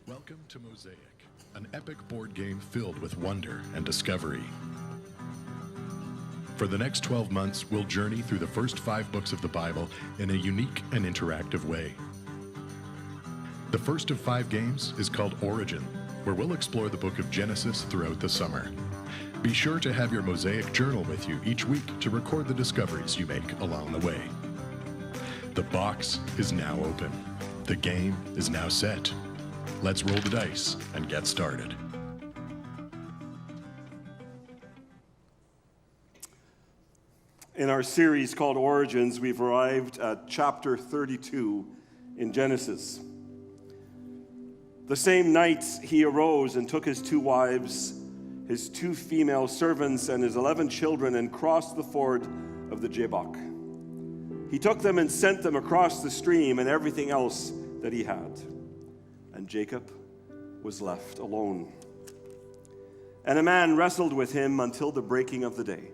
Welcome to Mozaek, an epic board game filled with wonder and discovery. For the next 12 months, we'll journey through the first 5 books of the Bible in a unique and interactive way. The first of 5 games is called Origin, where we'll explore the book of Genesis throughout the summer. Be sure to have your Mozaek journal with you each week to record the discoveries you make along the way. The box is now open. The game is now set. Let's roll the dice and get started. In our series called Origins, we've arrived at chapter 32 in Genesis. The same night he arose and took his 2 wives, his 2 female servants, and his 11 children, and crossed the ford of the Jabbok. He took them and sent them across the stream and everything else that he had. And Jacob was left alone. And a man wrestled with him until the breaking of the day.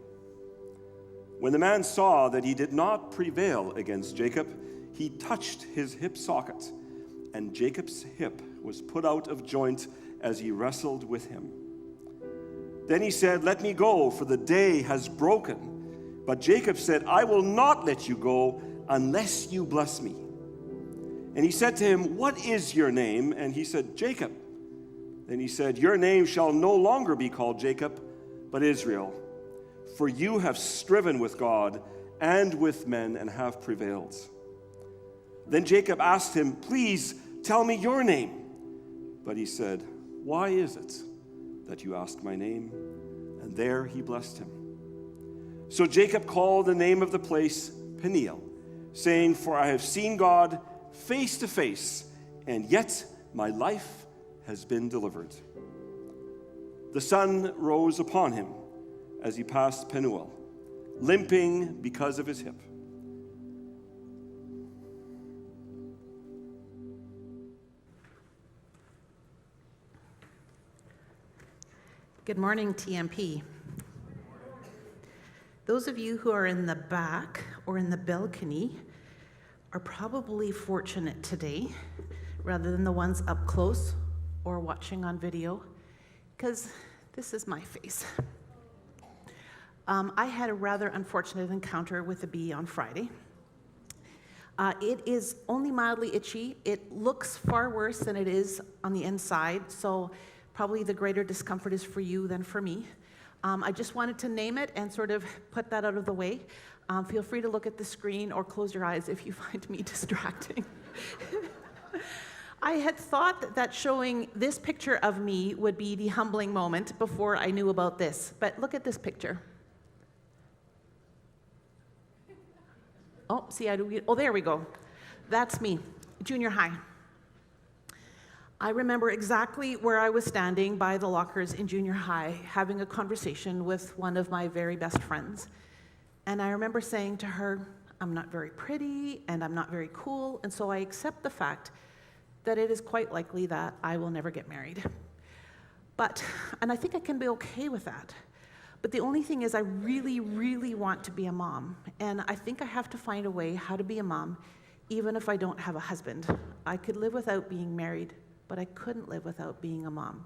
When the man saw that he did not prevail against Jacob, he touched his hip socket, and Jacob's hip was put out of joint as he wrestled with him. Then he said, "Let me go, for the day has broken." But Jacob said, "I will not let you go unless you bless me." And he said to him, "What is your name?" And he said, "Jacob." Then he said, "Your name shall no longer be called Jacob, but Israel, for you have striven with God and with men and have prevailed." Then Jacob asked him, "Please tell me your name." But he said, "Why is it that you ask my name?" And there he blessed him. So Jacob called the name of the place Peniel, saying, "For I have seen God face to face, and yet my life has been delivered." The sun rose upon him as he passed Penuel, limping because of his hip. Good morning, TMP. Those of you who are in the back or in the balcony are probably fortunate today, rather than the ones up close or watching on video, because this is my face. I had a rather unfortunate encounter with a bee on Friday. It is only mildly itchy. It looks far worse than it is on the inside, so probably the greater discomfort is for you than for me. I just wanted to name it and sort of put that out of the way. Feel free to look at the screen or close your eyes if you find me distracting. I had thought that showing this picture of me would be the humbling moment before I knew about this, but look at this picture. Oh, see, there we go. That's me, junior high. I remember exactly where I was standing by the lockers in junior high, having a conversation with one of my very best friends. And I remember saying to her, "I'm not very pretty, and I'm not very cool, and so I accept the fact that it is quite likely that I will never get married. And I think I can be okay with that. But the only thing is I really, really want to be a mom, and I think I have to find a way how to be a mom, even if I don't have a husband. I could live without being married, but I couldn't live without being a mom."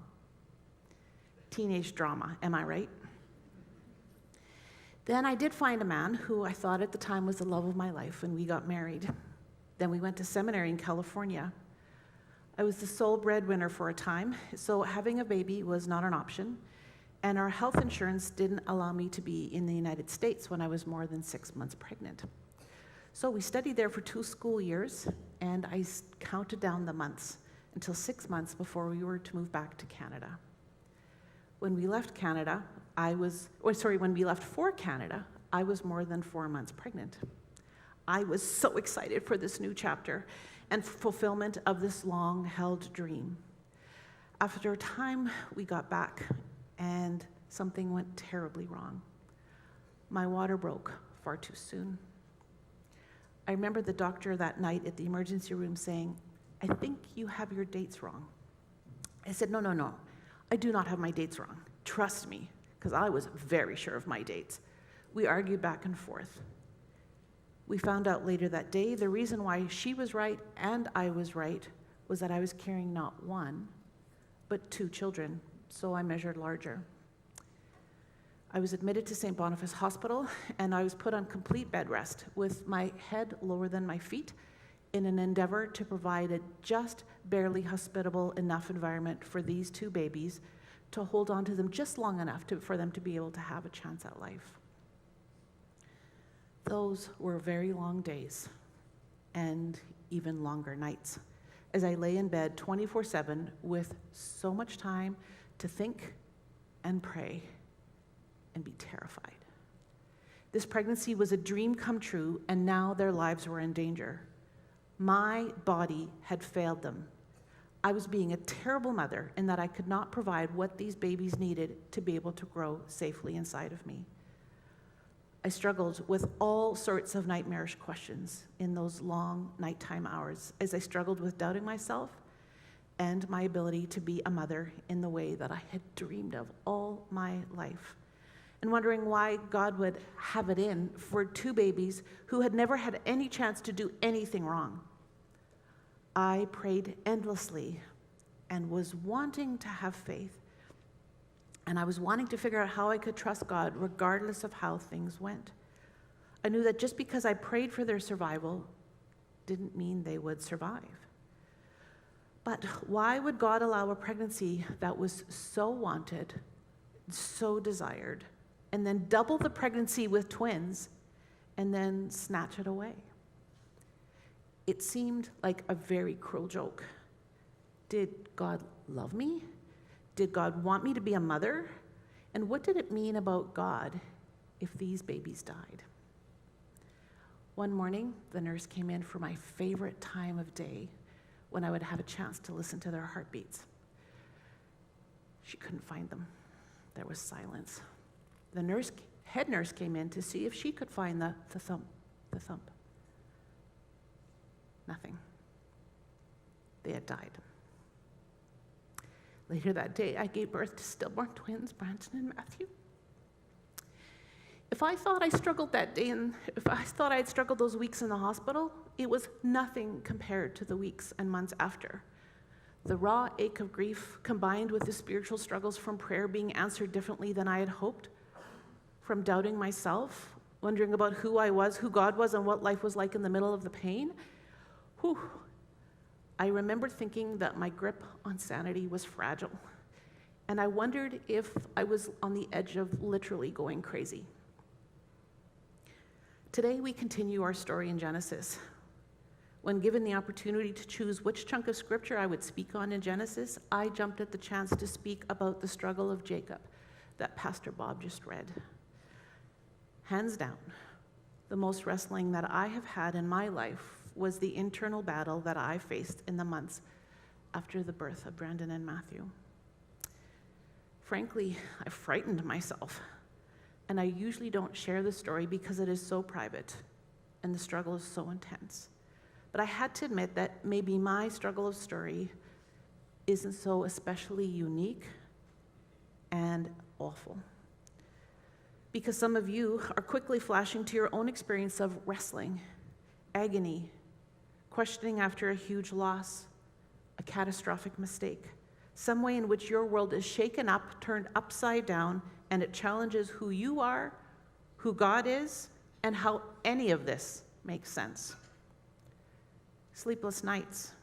Teenage drama, am I right? Then I did find a man who I thought at the time was the love of my life, and we got married. Then we went to seminary in California. I was the sole breadwinner for a time, so having a baby was not an option, and our health insurance didn't allow me to be in the United States when I was more than 6 months pregnant. So we studied there for 2 school years, and I counted down the months until 6 months before we were to move back to Canada. When we left Canada, when we left for Canada, I was more than 4 months pregnant. I was so excited for this new chapter and fulfillment of this long-held dream. After a time, we got back, and something went terribly wrong. My water broke far too soon. I remember the doctor that night at the emergency room saying, "I think you have your dates wrong." I said, No, I do not have my dates wrong. Trust me, because I was very sure of my dates. We argued back and forth. We found out later that day the reason why she was right and I was right was that I was carrying not 1, but 2 children, so I measured larger. I was admitted to St. Boniface Hospital, and I was put on complete bed rest with my head lower than my feet in an endeavor to provide a just barely hospitable enough environment for these 2 babies to hold on to them just long enough for them to be able to have a chance at life. Those were very long days and even longer nights as I lay in bed 24/7 with so much time to think and pray and be terrified. This pregnancy was a dream come true, and now their lives were in danger. My body had failed them. I was being a terrible mother in that I could not provide what these babies needed to be able to grow safely inside of me. I struggled with all sorts of nightmarish questions in those long nighttime hours as I struggled with doubting myself and my ability to be a mother in the way that I had dreamed of all my life, and wondering why God would have it in for 2 babies who had never had any chance to do anything wrong. I prayed endlessly and was wanting to have faith, and I was wanting to figure out how I could trust God regardless of how things went. I knew that just because I prayed for their survival didn't mean they would survive. But why would God allow a pregnancy that was so wanted, so desired, and then double the pregnancy with twins, and then snatch it away? It seemed like a very cruel joke. Did God love me? Did God want me to be a mother? And what did it mean about God if these babies died? One morning, the nurse came in for my favorite time of day when I would have a chance to listen to their heartbeats. She couldn't find them. There was silence. The head nurse came in to see if she could find the thump. Nothing. They had died. Later that day, I gave birth to stillborn twins, Brandon and Matthew. If I thought I struggled that day, and if I thought I had struggled those weeks in the hospital, it was nothing compared to the weeks and months after. The raw ache of grief, combined with the spiritual struggles from prayer being answered differently than I had hoped, from doubting myself, wondering about who I was, who God was, and what life was like in the middle of the pain. I remember thinking that my grip on sanity was fragile, and I wondered if I was on the edge of literally going crazy. Today, we continue our story in Genesis. When given the opportunity to choose which chunk of scripture I would speak on in Genesis, I jumped at the chance to speak about the struggle of Jacob that Pastor Bob just read. Hands down, the most wrestling that I have had in my life was the internal battle that I faced in the months after the birth of Brandon and Matthew. Frankly, I frightened myself, and I usually don't share the story because it is so private and the struggle is so intense. But I had to admit that maybe my struggle of story isn't so especially unique and awful. Because some of you are quickly flashing to your own experience of wrestling, agony, questioning after a huge loss, a catastrophic mistake, some way in which your world is shaken up, turned upside down, and it challenges who you are, who God is, and how any of this makes sense. Sleepless nights,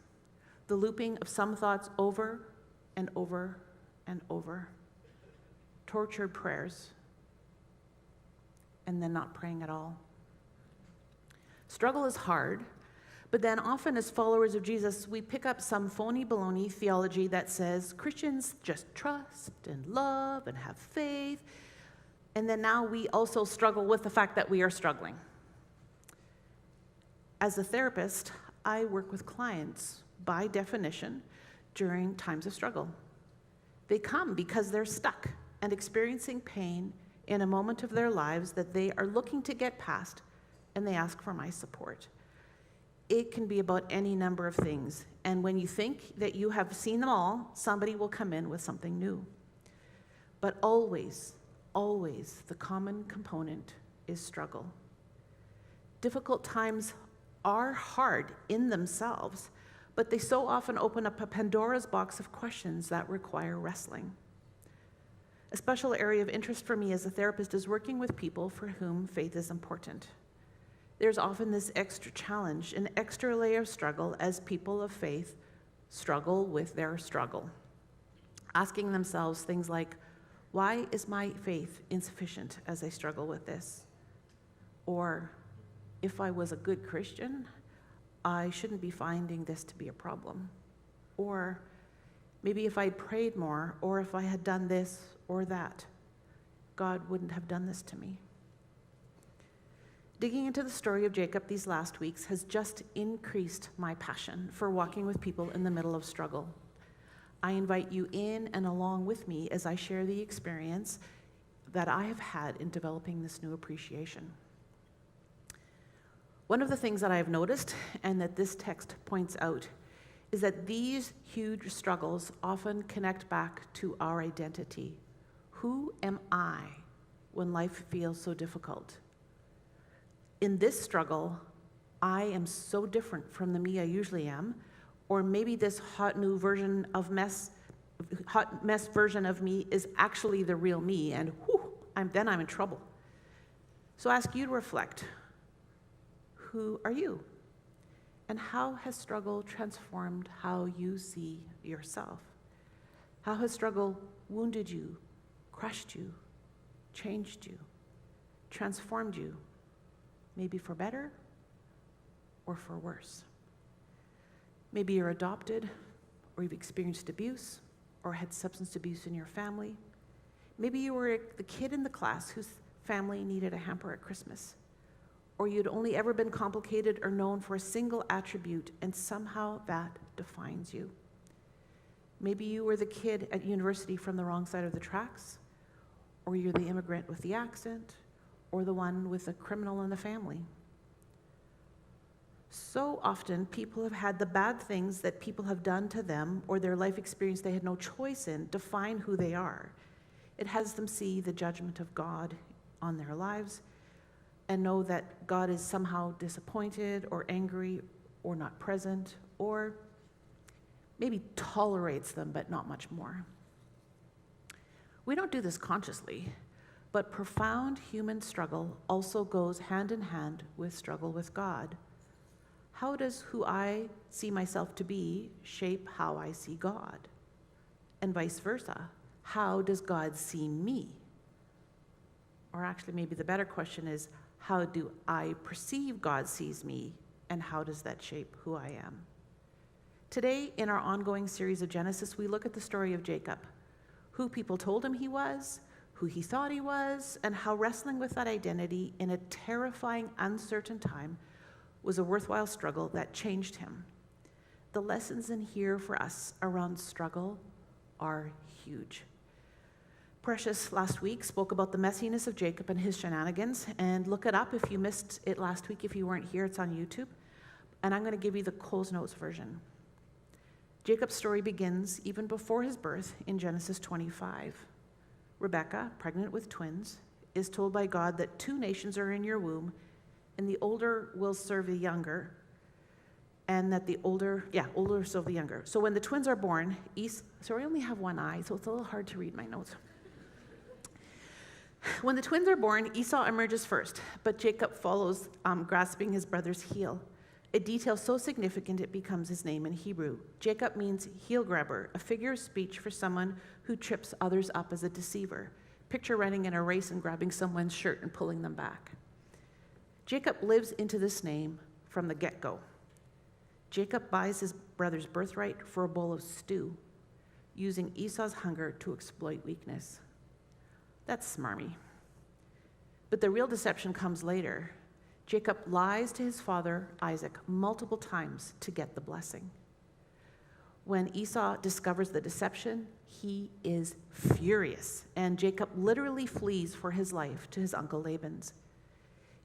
the looping of some thoughts over and over and over, tortured prayers, and then not praying at all. Struggle is hard, but then often as followers of Jesus, we pick up some phony baloney theology that says Christians just trust and love and have faith, and then now we also struggle with the fact that we are struggling. As a therapist, I work with clients, by definition, during times of struggle. They come because they're stuck and experiencing pain in a moment of their lives that they are looking to get past, and they ask for my support. It can be about any number of things, and when you think that you have seen them all, somebody will come in with something new. But always, always, the common component is struggle. Difficult times are hard in themselves, but they so often open up a Pandora's box of questions that require wrestling. A special area of interest for me as a therapist is working with people for whom faith is important. There's often this extra challenge, an extra layer of struggle as people of faith struggle with their struggle, asking themselves things like, why is my faith insufficient as I struggle with this? Or, if I was a good Christian, I shouldn't be finding this to be a problem. Or, maybe if I'd prayed more, or if I had done this or that, God wouldn't have done this to me. Digging into the story of Jacob these last weeks has just increased my passion for walking with people in the middle of struggle. I invite you in and along with me as I share the experience that I have had in developing this new appreciation. One of the things that I have noticed, and that this text points out, is that these huge struggles often connect back to our identity. Who am I when life feels so difficult? In this struggle, I am so different from the me I usually am, or maybe this hot mess version of me is actually the real me, and then I'm in trouble. So I ask you to reflect. Who are you? And how has struggle transformed how you see yourself? How has struggle wounded you, crushed you, changed you, transformed you? Maybe for better or for worse. Maybe you're adopted, or you've experienced abuse, or had substance abuse in your family. Maybe you were the kid in the class whose family needed a hamper at Christmas, or you'd only ever been complicated or known for a single attribute, and somehow that defines you. Maybe you were the kid at university from the wrong side of the tracks, or you're the immigrant with the accent, or the one with a criminal in the family. So often, people have had the bad things that people have done to them or their life experience they had no choice in define who they are. It has them see the judgment of God on their lives and know that God is somehow disappointed or angry or not present, or maybe tolerates them but not much more. We don't do this consciously. But profound human struggle also goes hand in hand with struggle with God. How does who I see myself to be shape how I see God? And vice versa. How does God see me? Or actually, maybe the better question is, how do I perceive God sees me, and how does that shape who I am? Today, in our ongoing series of Genesis, we look at the story of Jacob, who people told him he was, who he thought he was, and how wrestling with that identity in a terrifying, uncertain time was a worthwhile struggle that changed him. The lessons in here for us around struggle are huge. Precious last week spoke about the messiness of Jacob and his shenanigans, and look it up if you missed it last week. If you weren't here, it's on YouTube. And I'm going to give you the Coles Notes version. Jacob's story begins even before his birth in Genesis 25. Rebekah, pregnant with twins, is told by God that 2 nations are in your womb, and the older will serve the younger, and that the older will serve the younger. So when the twins are born, I only have one eye, so it's a little hard to read my notes. When the twins are born, Esau emerges first, but Jacob follows, grasping his brother's heel. A detail so significant it becomes his name in Hebrew. Jacob means heel grabber, a figure of speech for someone who trips others up as a deceiver. Picture running in a race and grabbing someone's shirt and pulling them back. Jacob lives into this name from the get-go. Jacob buys his brother's birthright for a bowl of stew, using Esau's hunger to exploit weakness. That's smarmy. But the real deception comes later. Jacob lies to his father, Isaac, multiple times to get the blessing. When Esau discovers the deception, he is furious, and Jacob literally flees for his life to his uncle Laban's.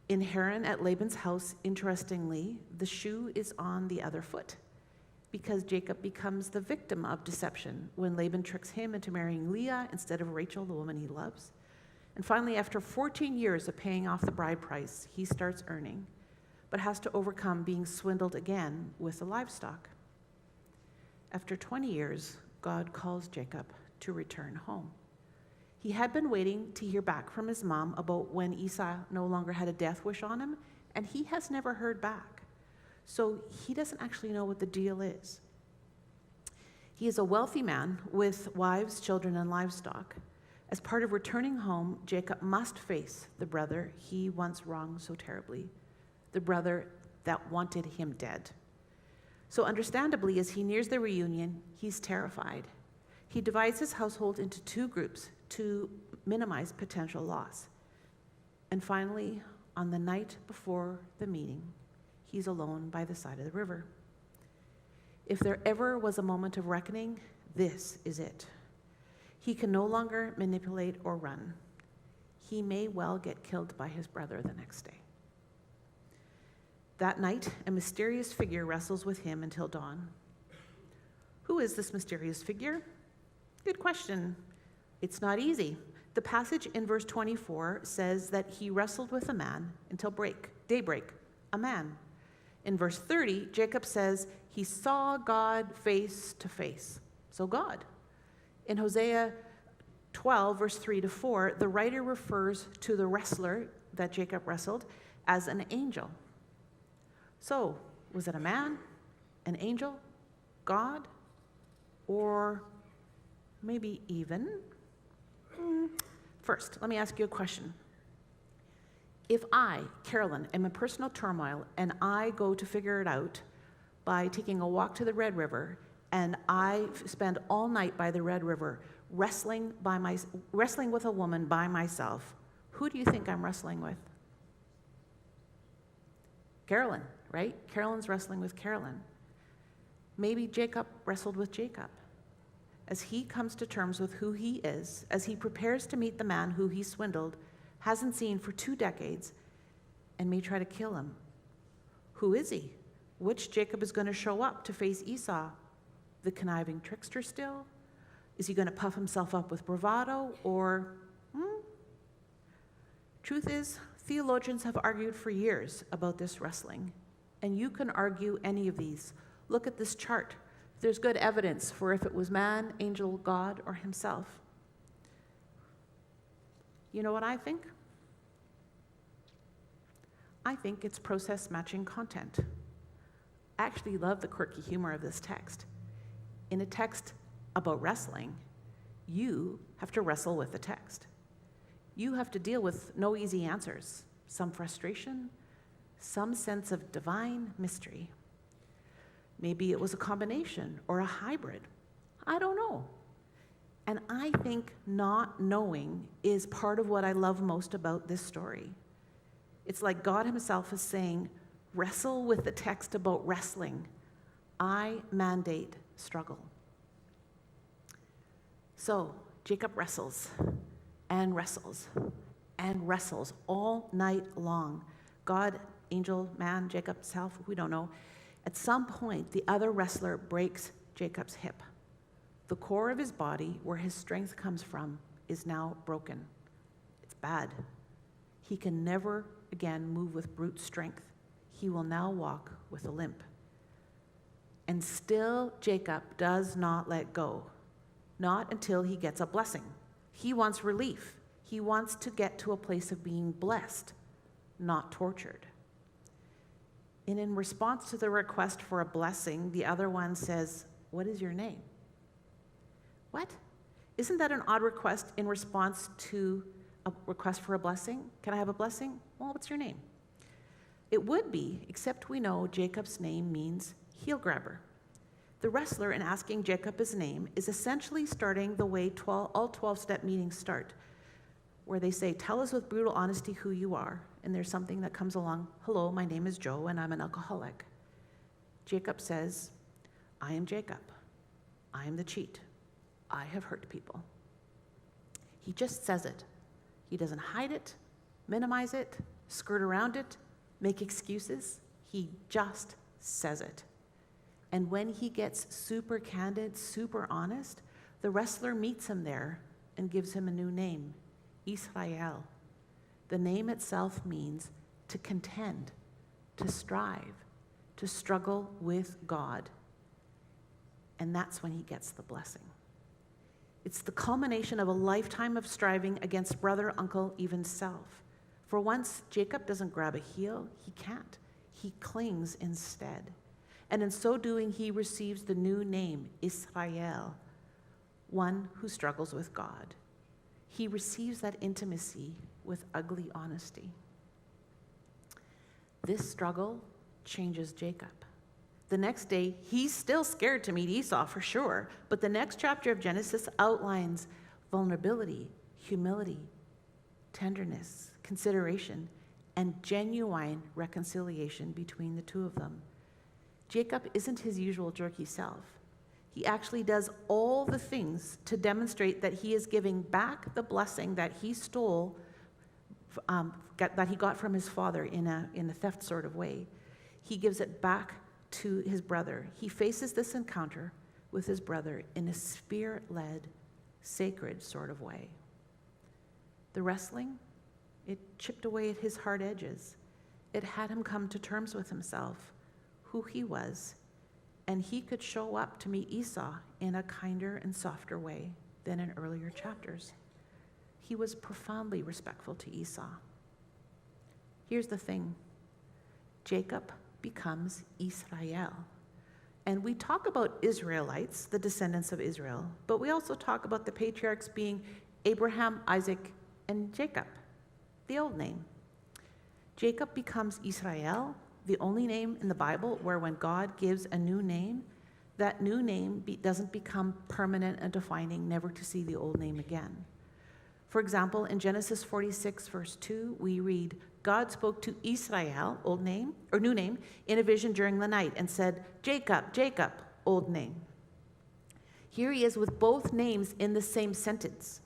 In Haran at Laban's house, interestingly, the shoe is on the other foot, because Jacob becomes the victim of deception when Laban tricks him into marrying Leah instead of Rachel, the woman he loves. And finally, after 14 years of paying off the bride price, he starts earning, but has to overcome being swindled again with the livestock. After 20 years, God calls Jacob to return home. He had been waiting to hear back from his mom about when Esau no longer had a death wish on him, and he has never heard back. So he doesn't actually know what the deal is. He is a wealthy man with wives, children, and livestock. As part of returning home, Jacob must face the brother he once wronged so terribly, the brother that wanted him dead. So understandably, as he nears the reunion, he's terrified. He divides his household into two groups to minimize potential loss. And finally, on the night before the meeting, he's alone by the side of the river. If there ever was a moment of reckoning, this is it. He can no longer manipulate or run. He may well get killed by his brother the next day. That night, a mysterious figure wrestles with him until dawn. Who is this mysterious figure? Good question. It's not easy. The passage in verse 24 says that he wrestled with a man until daybreak, a man. In verse 30, Jacob says he saw God face to face. So God. In Hosea 12, verse 3 to 4, the writer refers to the wrestler that Jacob wrestled as an angel. So, was it a man, an angel, God, or maybe even? First, let me ask you a question. If I, Carolyn, am in personal turmoil and I go to figure it out by taking a walk to the Red River, and I spend all night by the Red River wrestling with a woman by myself, who do you think I'm wrestling with? Carolyn, right? Carolyn's wrestling with Carolyn. Maybe Jacob wrestled with Jacob. As he comes to terms with who he is, as he prepares to meet the man who he swindled, hasn't seen for 2 decades, and may try to kill him. Who is he? Which Jacob is going to show up to face Esau? The conniving trickster still? Is he going to puff himself up with bravado, or Truth is, theologians have argued for years about this wrestling, and you can argue any of these. Look at this chart. There's good evidence for if it was man, angel, God, or himself. You know what I think? I think it's process matching content. I actually love the quirky humor of this text. In a text about wrestling, you have to wrestle with the text. You have to deal with no easy answers, some frustration, some sense of divine mystery. Maybe it was a combination or a hybrid. I don't know. And I think not knowing is part of what I love most about this story. It's like God himself is saying, wrestle with the text about wrestling. I mandate struggle. So Jacob wrestles and wrestles and wrestles all night long. God, angel, man, Jacob, self, we don't know. At some point, the other wrestler breaks Jacob's hip. The core of his body, where his strength comes from, is now broken. It's bad. He can never again move with brute strength. He will now walk with a limp. And still, Jacob does not let go. Not until he gets a blessing. He wants relief. He wants to get to a place of being blessed, not tortured. And in response to the request for a blessing, the other one says, "What is your name?" What? Isn't that an odd request in response to a request for a blessing? Can I have a blessing? Well, what's your name? It would be, except we know Jacob's name means heel grabber. The wrestler, in asking Jacob his name, is essentially starting the way all 12-step meetings start, where they say, tell us with brutal honesty who you are. And there's something that comes along, hello, my name is Joe, and I'm an alcoholic. Jacob says, I am Jacob. I am the cheat. I have hurt people. He just says it. He doesn't hide it, minimize it, skirt around it, make excuses. He just says it. And when he gets super candid, super honest, the wrestler meets him there and gives him a new name, Israel. The name itself means to contend, to strive, to struggle with God. and that's when he gets the blessing. It's the culmination of a lifetime of striving against brother, uncle, even self. For once, Jacob doesn't grab a heel. He can't. He clings instead. And in so doing, he receives the new name, Israel, one who struggles with God. He receives that intimacy with ugly honesty. This struggle changes Jacob. The next day, he's still scared to meet Esau for sure, but the next chapter of Genesis outlines vulnerability, humility, tenderness, consideration, and genuine reconciliation between the two of them. Jacob isn't his usual jerky self. He actually does all the things to demonstrate that he is giving back the blessing that he stole, that he got from his father in a theft sort of way. He gives it back to his brother. He faces this encounter with his brother in a spirit-led, sacred sort of way. The wrestling, it chipped away at his hard edges. It had him come to terms with himself, who he was, and he could show up to meet Esau in a kinder and softer way than in earlier chapters. He was profoundly respectful to Esau. Here's the thing. Jacob becomes Israel. And we talk about Israelites, the descendants of Israel, but we also talk about the patriarchs being Abraham, Isaac, and Jacob, the old name. Jacob becomes Israel, the only name in the Bible where when God gives a new name, that new name doesn't become permanent and defining, never to see the old name again. For example, in Genesis 46, verse 2, we read, God spoke to Israel, old name, or new name, in a vision during the night and said, Jacob, Jacob, old name. Here he is with both names in the same sentence.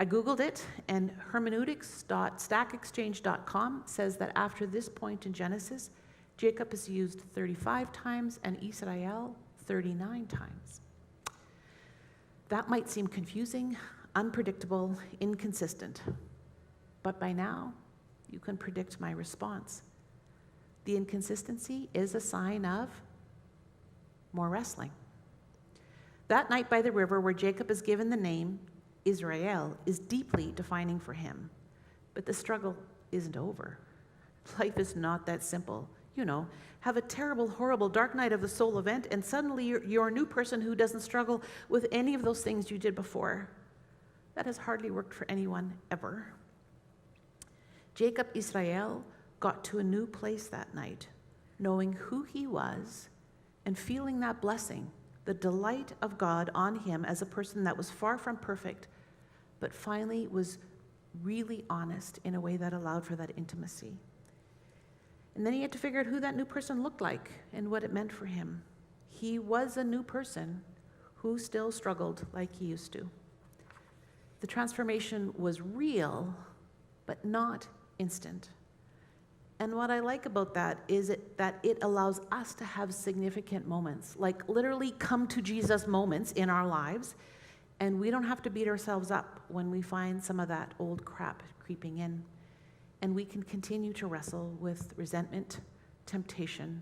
I Googled it, and hermeneutics.stackexchange.com says that after this point in Genesis, Jacob is used 35 times and Israel 39 times. That might seem confusing, unpredictable, inconsistent, but by now, you can predict my response. The inconsistency is a sign of more wrestling. That night by the river where Jacob is given the name Israel is deeply defining for him. But the struggle isn't over. Life is not that simple. You know, have a terrible, horrible, dark night of the soul event, and suddenly you're a new person who doesn't struggle with any of those things you did before. That has hardly worked for anyone ever. Jacob Israel got to a new place that night, knowing who he was and feeling that blessing, the delight of God on him as a person that was far from perfect, but finally was really honest in a way that allowed for that intimacy. And then he had to figure out who that new person looked like and what it meant for him. He was a new person who still struggled like he used to. The transformation was real, but not instant. And what I like about that is that it allows us to have significant moments, like literally come to Jesus moments in our lives, and we don't have to beat ourselves up when we find some of that old crap creeping in. And we can continue to wrestle with resentment, temptation,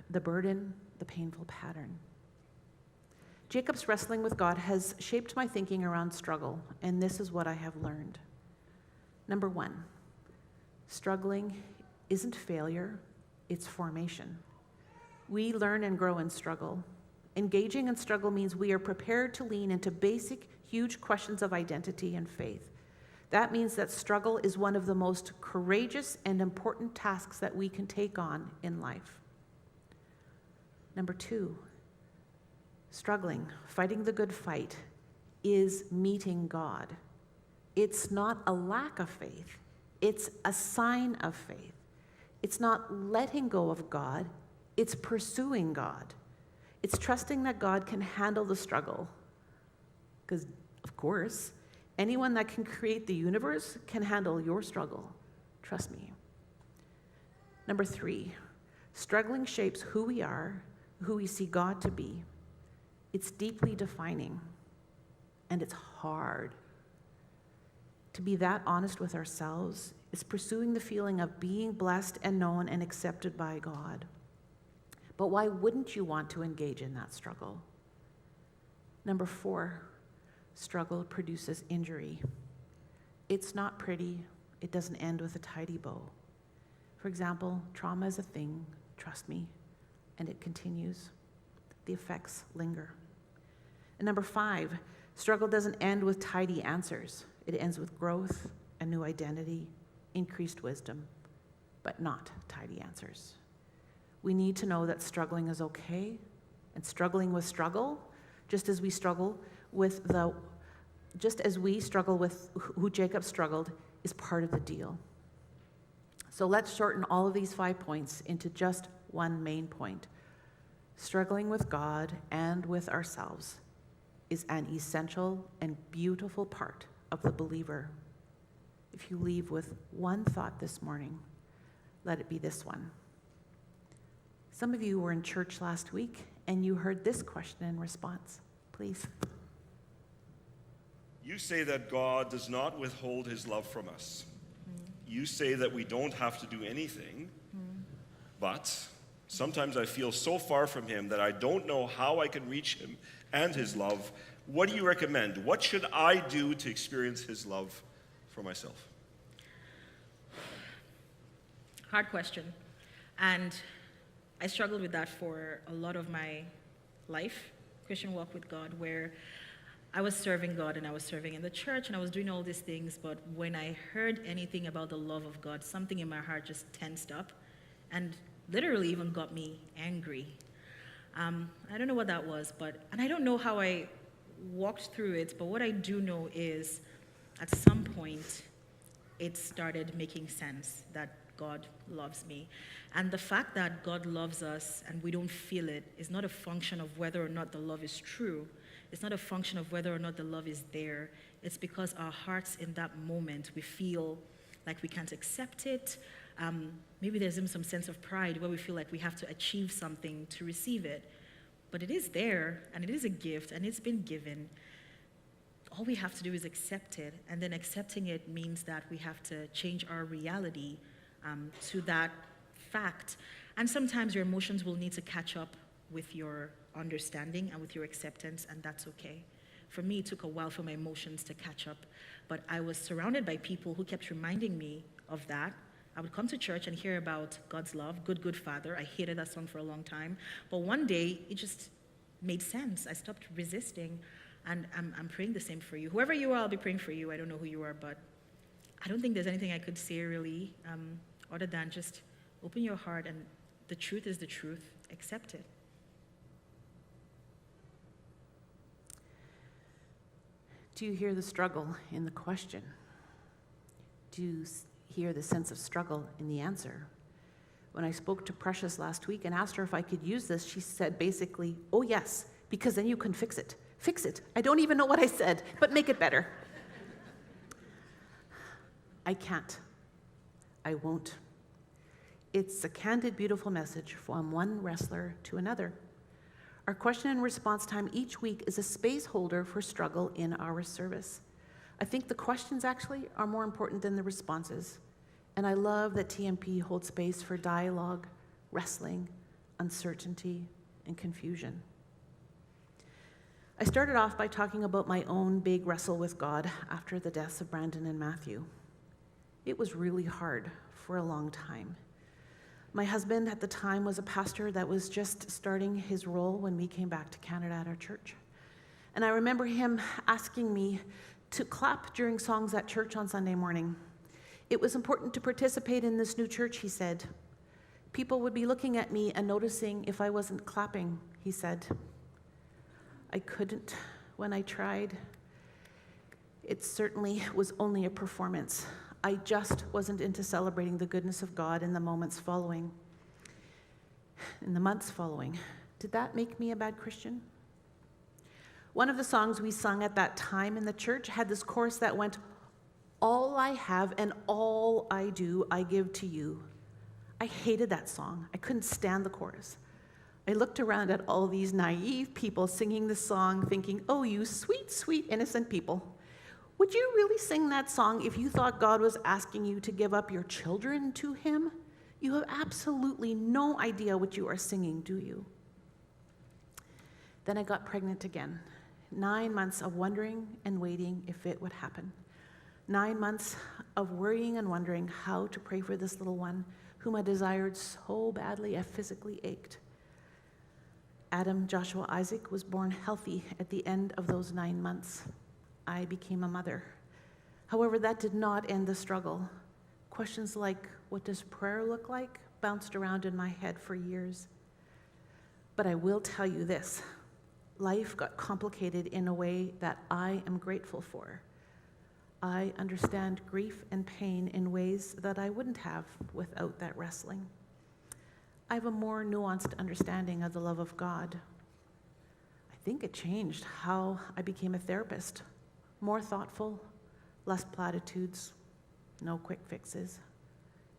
the burden, the painful pattern. Jacob's wrestling with God has shaped my thinking around struggle, and this is what I have learned. Number one, struggling isn't failure, it's formation. We learn and grow in struggle. Engaging in struggle means we are prepared to lean into basic, huge questions of identity and faith. That means that struggle is one of the most courageous and important tasks that we can take on in life. Number two, struggling, fighting the good fight, is meeting God. It's not a lack of faith. It's a sign of faith. It's not letting go of God. It's pursuing God. It's trusting that God can handle the struggle. Because, of course, anyone that can create the universe can handle your struggle. Trust me. Number three, struggling shapes who we are, who we see God to be. It's deeply defining, and it's hard. To be that honest with ourselves is pursuing the feeling of being blessed and known and accepted by God. But why wouldn't you want to engage in that struggle? Number 4, struggle produces injury. It's not pretty. It doesn't end with a tidy bow. For example, trauma is a thing, trust me, and it continues. The effects linger. And number 5, struggle doesn't end with tidy answers. It ends with growth, a new identity, increased wisdom, but not tidy answers. We need to know that struggling is okay, and struggling with struggle, just as we struggle with who Jacob struggled, is part of the deal. So let's shorten all of these 5 points into just one main point. Struggling with God and with ourselves is an essential and beautiful part of the believer. If you leave with one thought this morning, let it be this one. Some of you were in church last week and you heard this question in response. Please. You say that God does not withhold his love from us. You say that we don't have to do anything, but sometimes I feel so far from him that I don't know how I can reach him and his love. What do you recommend? What should I do to experience his love for myself? Hard question. And I struggled with that for a lot of my life, Christian walk with God, where I was serving God and I was serving in the church and I was doing all these things, but when I heard anything about the love of God, something in my heart just tensed up and literally even got me angry. I don't know what that was, and I don't know how I walked through it, but what I do know is at some point it started making sense that God loves me. And the fact that God loves us and we don't feel it is not a function of whether or not the love is true. It's not a function of whether or not the love is there. It's because our hearts in that moment, we feel like we can't accept it. Maybe there's even some sense of pride where we feel like we have to achieve something to receive it. But it is there, and it is a gift, and it's been given. All we have to do is accept it, and then accepting it means that we have to change our reality to that fact. And sometimes your emotions will need to catch up with your understanding and with your acceptance, and that's okay. For me, it took a while for my emotions to catch up, but I was surrounded by people who kept reminding me of that. I would come to church and hear about God's love, Good, Good Father. I hated that song for a long time, but one day it just made sense. I stopped resisting, and I'm praying the same for you. Whoever you are, I'll be praying for you. I don't know who you are, but I don't think there's anything I could say really other than just open your heart, and the truth is the truth. Accept it. Do you hear the struggle in the question? Do you hear the sense of struggle in the answer? When I spoke to Precious last week and asked her if I could use this, she said basically, oh yes, because then you can fix it. Fix it. I don't even know what I said, but make it better. I can't. I won't. It's a candid, beautiful message from one wrestler to another. Our question and response time each week is a space holder for struggle in our service. I think the questions actually are more important than the responses. And I love that TMP holds space for dialogue, wrestling, uncertainty, and confusion. I started off by talking about my own big wrestle with God after the deaths of Brandon and Matthew. It was really hard for a long time. My husband at the time was a pastor that was just starting his role when we came back to Canada at our church. And I remember him asking me to clap during songs at church on Sunday morning. It was important to participate in this new church, he said. People would be looking at me and noticing if I wasn't clapping, he said. I couldn't when I tried. It certainly was only a performance. I just wasn't into celebrating the goodness of God in the months following. Did that make me a bad Christian? One of the songs we sung at that time in the church had this chorus that went, all I have and all I do, I give to you. I hated that song. I couldn't stand the chorus. I looked around at all these naive people singing this song thinking, oh, you sweet, sweet, innocent people. Would you really sing that song if you thought God was asking you to give up your children to him, You have absolutely no idea what you are singing, do you? Then I got pregnant again. 9 months of wondering and waiting if it would happen. 9 months of worrying and wondering how to pray for this little one whom I desired so badly I physically ached. Adam Joshua Isaac was born healthy at the end of those 9 months. I became a mother. However, that did not end the struggle. Questions like, what does prayer look like, bounced around in my head for years. But I will tell you this, life got complicated in a way that I am grateful for. I understand grief and pain in ways that I wouldn't have without that wrestling. I have a more nuanced understanding of the love of God. I think it changed how I became a therapist. More thoughtful, less platitudes, no quick fixes.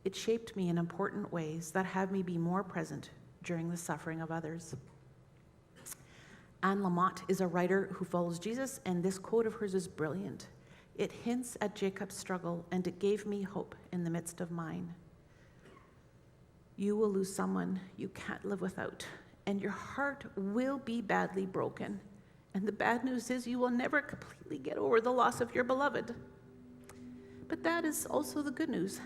It shaped me in important ways that have me be more present during the suffering of others. Anne Lamott is a writer who follows Jesus, and this quote of hers is brilliant. It hints at Jacob's struggle, and it gave me hope in the midst of mine. You will lose someone you can't live without, and your heart will be badly broken. And the bad news is you will never completely get over the loss of your beloved. But that is also the good news.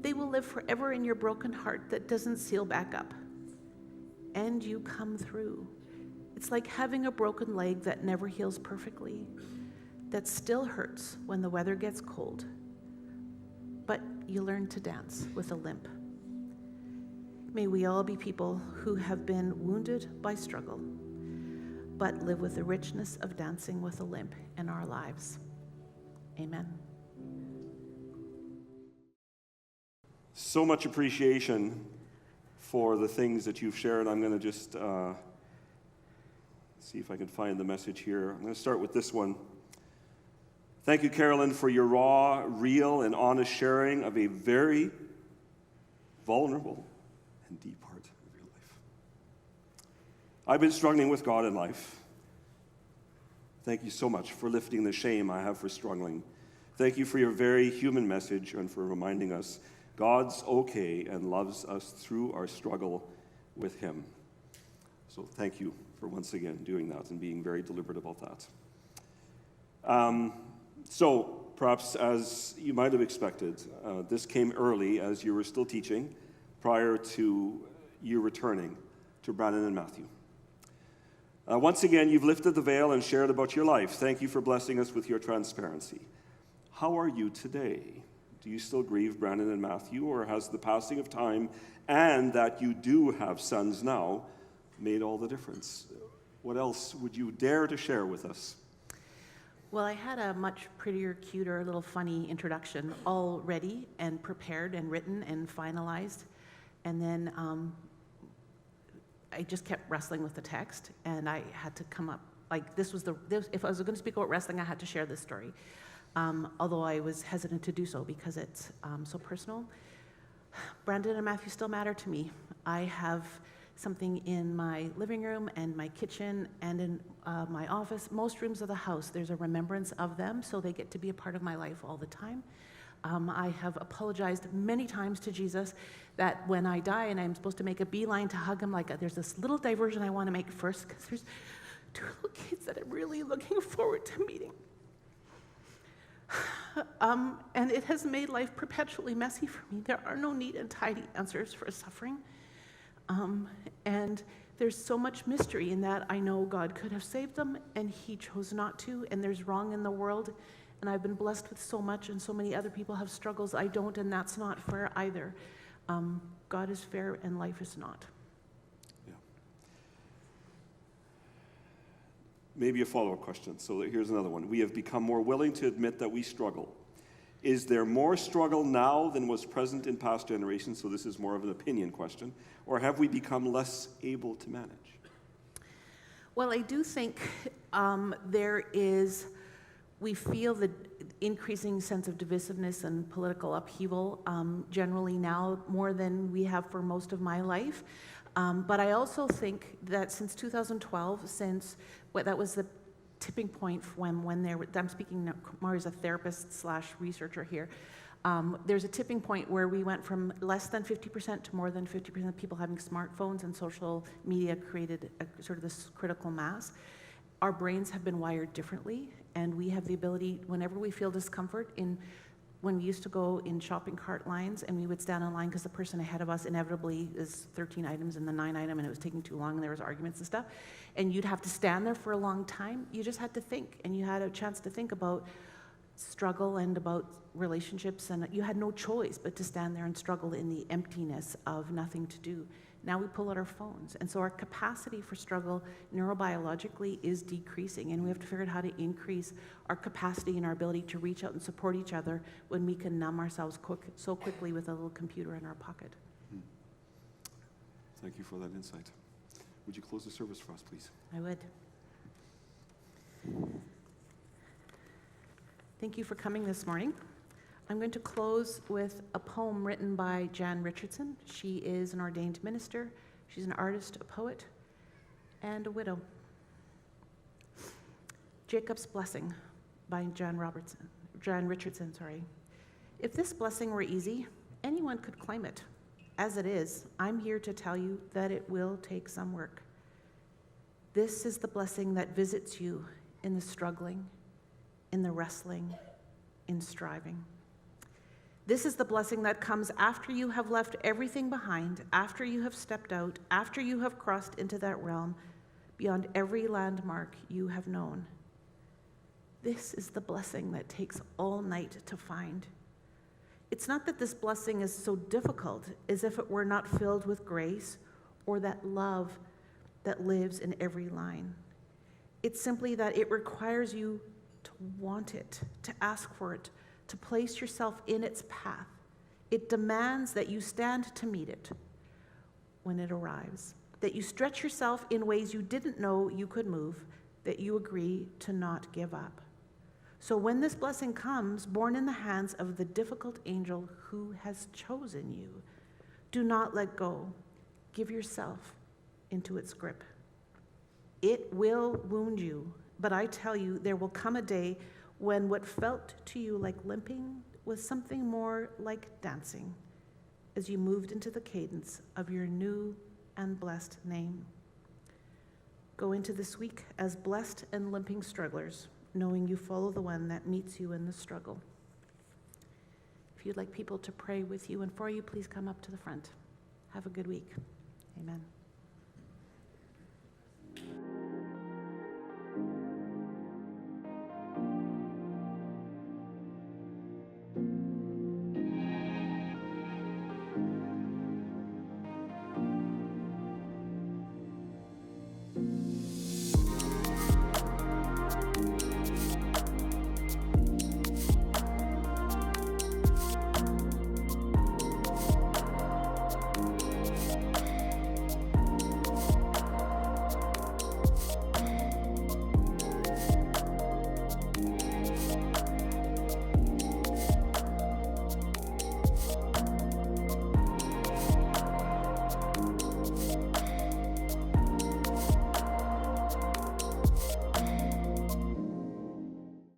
They will live forever in your broken heart that doesn't seal back up. And you come through. It's like having a broken leg that never heals perfectly, that still hurts when the weather gets cold. But you learn to dance with a limp. May we all be people who have been wounded by struggle, but live with the richness of dancing with a limp in our lives. Amen. So much appreciation for the things that you've shared. I'm going to just see if I can find the message here. I'm going to start with this one. Thank you, Carolyn, for your raw, real, and honest sharing of a very vulnerable and deep part of your life. I've been struggling with God in life. Thank you so much for lifting the shame I have for struggling. Thank you for your very human message and for reminding us God's okay and loves us through our struggle with Him. So thank you for once again doing that and being very deliberate about that. So perhaps as you might have expected, this came early as you were still teaching prior to you returning to Brandon and Matthew. Once again, you've lifted the veil and shared about your life. Thank you for blessing us with your transparency. How are you today? Do you still grieve Brandon and Matthew, or has the passing of time and that you do have sons now made all the difference? What else would you dare to share with us? Well, I had a much prettier, cuter, little funny introduction all ready and prepared and written and finalized. And then I just kept wrestling with the text, and I had to come up, like if I was going to speak about wrestling, I had to share this story. Although I was hesitant to do so because it's so personal. Brandon and Matthew still matter to me. I have something in my living room and my kitchen and in my office. Most rooms of the house, there's a remembrance of them, so they get to be a part of my life all the time. I have apologized many times to Jesus that when I die and I'm supposed to make a beeline to hug him, like there's this little diversion I want to make first because there's 2 little kids that I'm really looking forward to meeting. And it has made life perpetually messy for me. There are no neat and tidy answers for suffering. And there's so much mystery in that. I know God could have saved them, and He chose not to, and there's wrong in the world. And I've been blessed with so much, and so many other people have struggles I don't, and that's not fair either. God is fair, and life is not. Yeah. Maybe a follow-up question. So here's another one. We have become more willing to admit that we struggle. Is there more struggle now than was present in past generations? So this is more of an opinion question. Or have we become less able to manage? Well, I do think we feel the increasing sense of divisiveness and political upheaval generally now more than we have for most of my life. But I also think that since 2012, that was the tipping point when I'm speaking more as a therapist / researcher here, There's a tipping point where we went from less than 50% to more than 50% of people having smartphones, and social media created a, sort of this critical mass. Our brains have been wired differently, and we have the ability, whenever we feel discomfort, when we used to go in shopping cart lines and we would stand in line because the person ahead of us inevitably is 13 items and the 9 item and it was taking too long and there was arguments and stuff, and you'd have to stand there for a long time, you just had to think, and you had a chance to think about struggle and about relationships, and you had no choice but to stand there and struggle in the emptiness of nothing to do. Now we pull out our phones, and so our capacity for struggle neurobiologically is decreasing, and we have to figure out how to increase our capacity and our ability to reach out and support each other when we can numb ourselves so quickly with a little computer in our pocket. Thank you for that insight. Would you close the service for us, please? I would. Thank you for coming this morning. I'm going to close with a poem written by Jan Richardson. She is an ordained minister. She's an artist, a poet, and a widow. Jacob's Blessing by Jan Richardson. If this blessing were easy, anyone could claim it. As it is, I'm here to tell you that it will take some work. This is the blessing that visits you in the struggling, in the wrestling, in striving. This is the blessing that comes after you have left everything behind, after you have stepped out, after you have crossed into that realm beyond every landmark you have known. This is the blessing that takes all night to find. It's not that this blessing is so difficult as if it were not filled with grace or that love that lives in every line. It's simply that it requires you to want it, to ask for it, to place yourself in its path. It demands that you stand to meet it when it arrives, that you stretch yourself in ways you didn't know you could move, that you agree to not give up. So when this blessing comes, born in the hands of the difficult angel who has chosen you, do not let go. Give yourself into its grip. It will wound you, but I tell you, there will come a day when what felt to you like limping was something more like dancing as you moved into the cadence of your new and blessed name. Go into this week as blessed and limping strugglers, knowing you follow the one that meets you in the struggle. If you'd like people to pray with you and for you, please come up to the front. Have a good week. Amen.